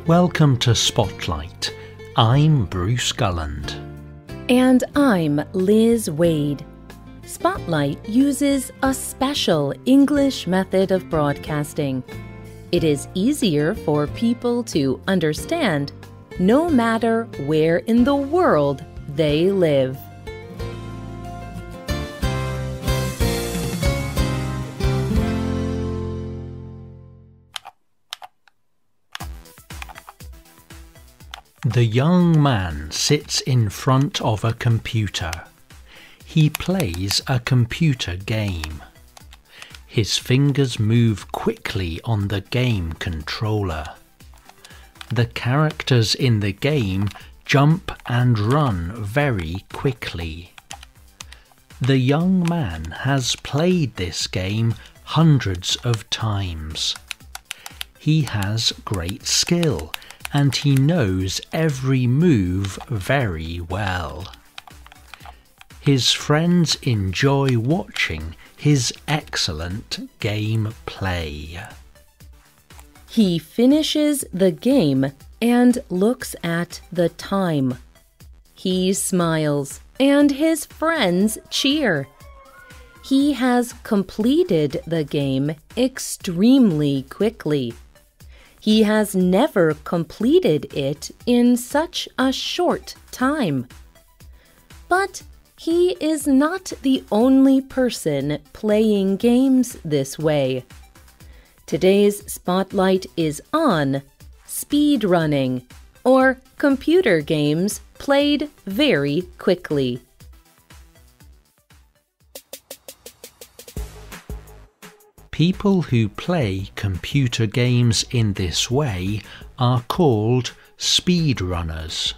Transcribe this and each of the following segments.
Welcome to Spotlight. I'm Bruce Gulland. And I'm Liz Waid. Spotlight uses a special English method of broadcasting. It is easier for people to understand no matter where in the world they live. The young man sits in front of a computer. He plays a computer game. His fingers move quickly on the game controller. The characters in the game jump and run very quickly. The young man has played this game hundreds of times. He has great skill and he knows every move very well. His friends enjoy watching his excellent game play. He finishes the game and looks at the time. He smiles and his friends cheer. He has completed the game extremely quickly. He has never completed it in such a short time. But he is not the only person playing games this way. Today's spotlight is on speedrunning, or computer games played very quickly. People who play computer games in this way are called speedrunners.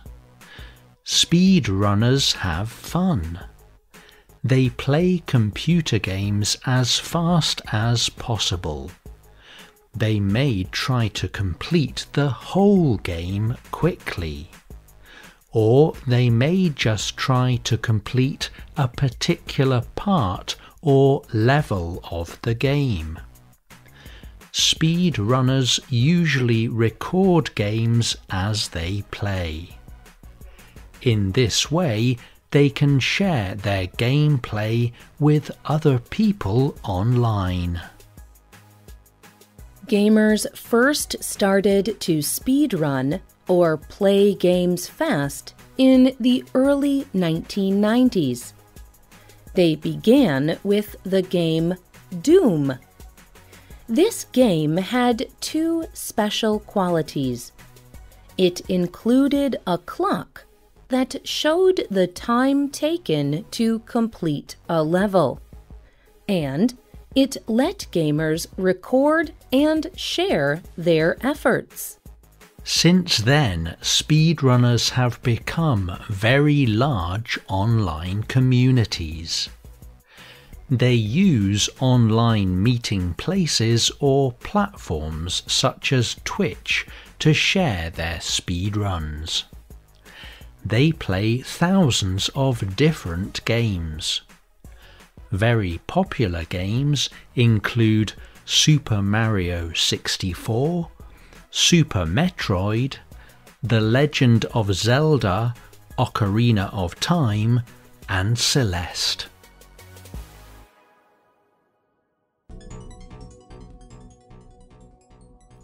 Speedrunners have fun. They play computer games as fast as possible. They may try to complete the whole game quickly. Or they may just try to complete a particular part or level of the game. Speedrunners usually record games as they play. In this way, they can share their gameplay with other people online. Gamers first started to speedrun or play games fast in the early 1990s. They began with the game Doom. This game had two special qualities. It included a clock that showed the time taken to complete a level, and it let gamers record and share their efforts. Since then, speedrunners have become very large online communities. They use online meeting places or platforms such as Twitch to share their speedruns. They play thousands of different games. Very popular games include Super Mario 64, Super Metroid, The Legend of Zelda, Ocarina of Time, and Celeste.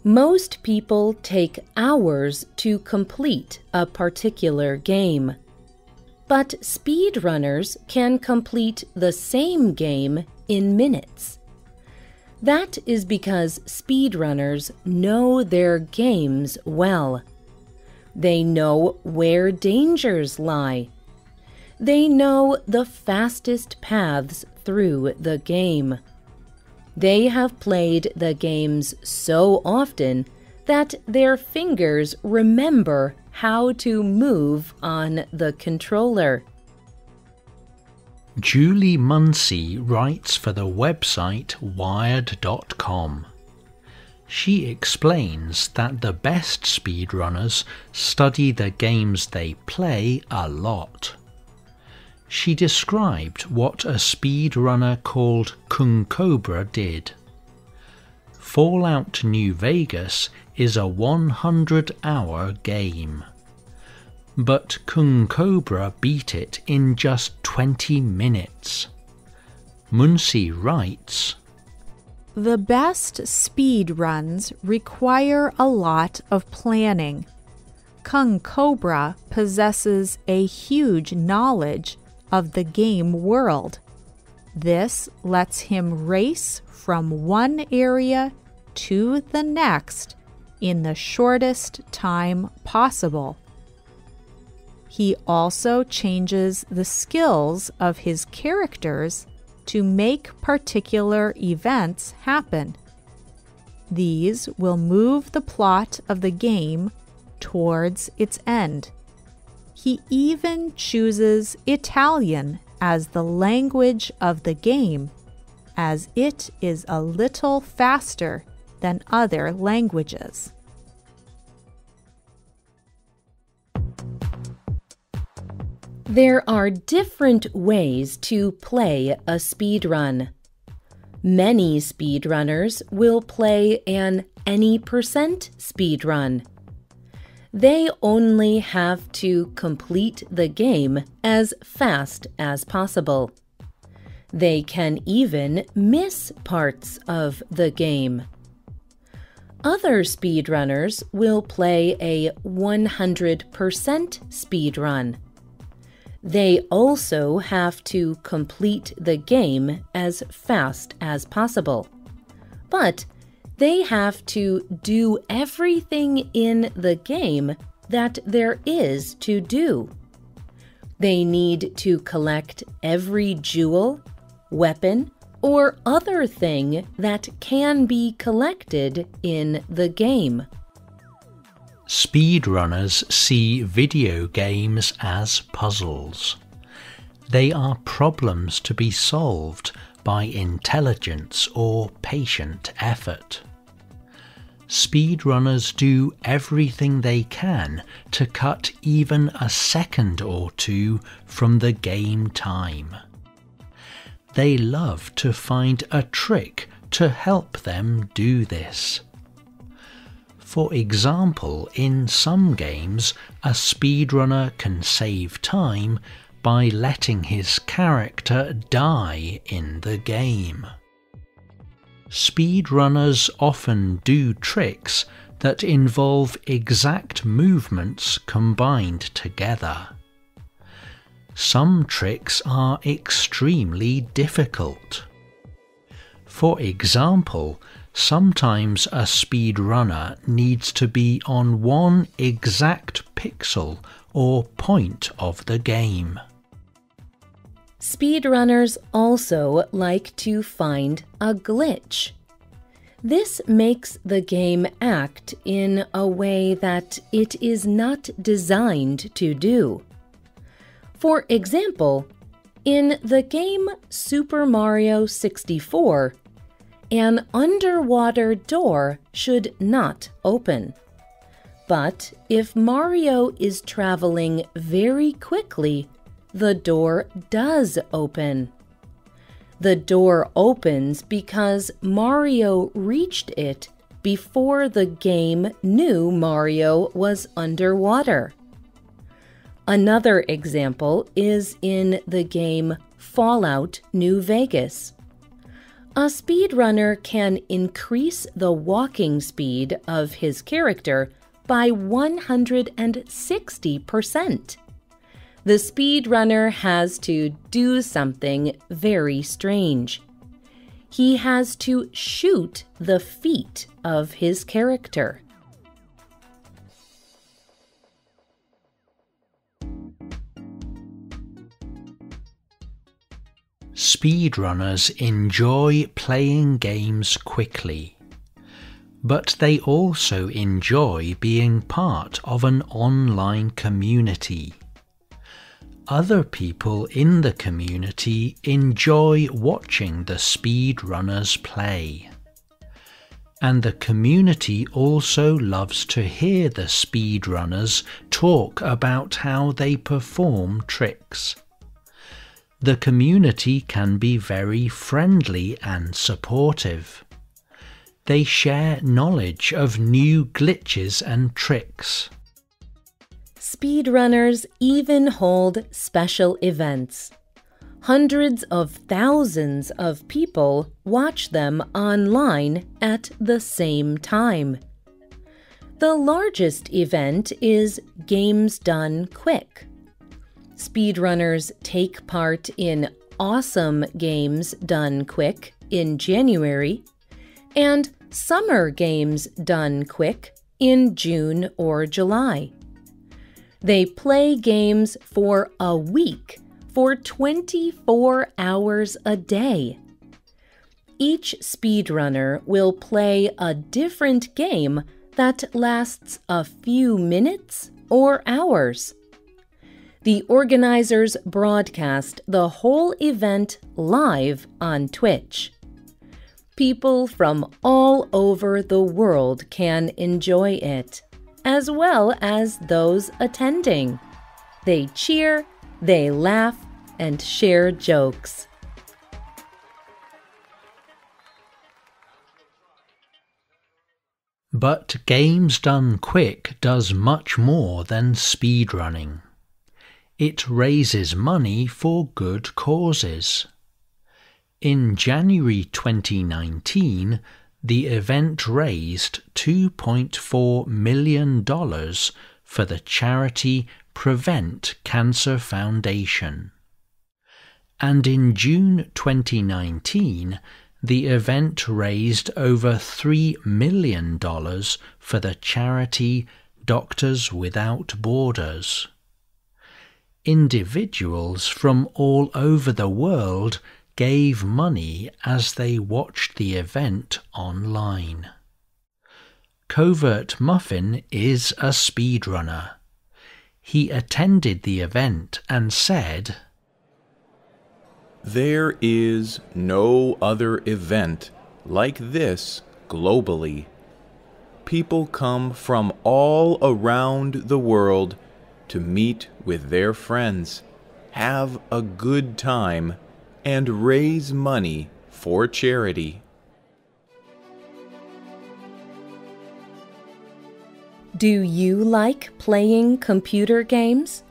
Most people take hours to complete a particular game. But speedrunners can complete the same game in minutes. That is because speedrunners know their games well. They know where dangers lie. They know the fastest paths through the game. They have played the games so often that their fingers remember how to move on the controller. Julie Munsey writes for the website Wired.com. She explains that the best speedrunners study the games they play a lot. She described what a speedrunner called Kung Cobra did. Fallout New Vegas is a 100-hour game. But Kung Cobra beat it in just 20 minutes. Muncie writes, "The best speed runs require a lot of planning. Kung Cobra possesses a huge knowledge of the game world. This lets him race from one area to the next in the shortest time possible. He also changes the skills of his characters to make particular events happen. These will move the plot of the game towards its end. He even chooses Italian as the language of the game, as it is a little faster than other languages." There are different ways to play a speedrun. Many speedrunners will play an any % speedrun. They only have to complete the game as fast as possible. They can even miss parts of the game. Other speedrunners will play a 100% speedrun. They also have to complete the game as fast as possible. But they have to do everything in the game that there is to do. They need to collect every jewel, weapon, or other thing that can be collected in the game. Speedrunners see video games as puzzles. They are problems to be solved by intelligence or patient effort. Speedrunners do everything they can to cut even a second or two from the game time. They love to find a trick to help them do this. For example, in some games, a speedrunner can save time by letting his character die in the game. Speedrunners often do tricks that involve exact movements combined together. Some tricks are extremely difficult. For example, sometimes a speedrunner needs to be on one exact pixel or point of the game. Speedrunners also like to find a glitch. This makes the game act in a way that it is not designed to do. For example, in the game Super Mario 64, an underwater door should not open. But if Mario is traveling very quickly, the door does open. The door opens because Mario reached it before the game knew Mario was underwater. Another example is in the game Fallout New Vegas. A speedrunner can increase the walking speed of his character by 160%. The speedrunner has to do something very strange. He has to shoot the feet of his character. Speedrunners enjoy playing games quickly, but they also enjoy being part of an online community. Other people in the community enjoy watching the speedrunners play. And the community also loves to hear the speedrunners talk about how they perform tricks. The community can be very friendly and supportive. They share knowledge of new glitches and tricks. Speedrunners even hold special events. Hundreds of thousands of people watch them online at the same time. The largest event is Games Done Quick. Speedrunners take part in Awesome Games Done Quick in January and Summer Games Done Quick in June or July. They play games for a week for 24 hours a day. Each speedrunner will play a different game that lasts a few minutes or hours. The organizers broadcast the whole event live on Twitch. People from all over the world can enjoy it, as well as those attending. They cheer, they laugh, and share jokes. But Games Done Quick does much more than speedrunning. It raises money for good causes. In January 2019, the event raised $2.4 million for the charity Prevent Cancer Foundation. And in June 2019, the event raised over $3 million for the charity Doctors Without Borders. Individuals from all over the world gave money as they watched the event online. Covert Muffin is a speedrunner. He attended the event and said, "There is no other event like this globally. People come from all around the world to meet with their friends, have a good time, and raise money for charity." Do you like playing computer games?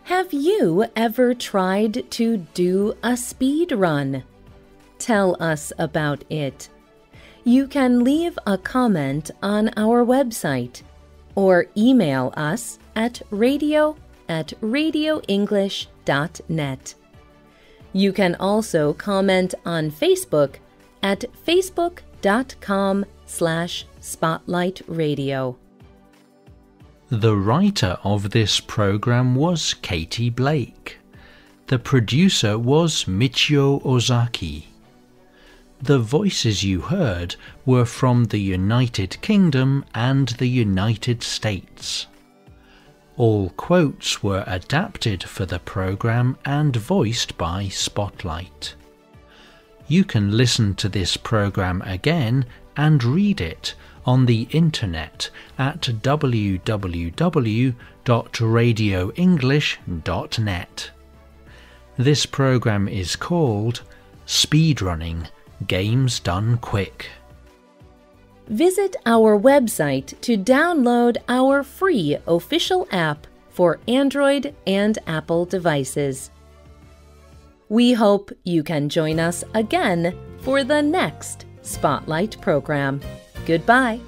Have you ever tried to do a speed run? Tell us about it. You can leave a comment on our website or email us at radio@radioenglish.net. You can also comment on Facebook at facebook.com/spotlightradio. The writer of this program was Katie Blake. The producer was Michio Ozaki. The voices you heard were from the United Kingdom and the United States. All quotes were adapted for the program and voiced by Spotlight. You can listen to this program again and read it on the internet at www.radioenglish.net. This program is called Speedrunning Games Done Quick. Visit our website to download our free official app for Android and Apple devices. We hope you can join us again for the next Spotlight program. Goodbye.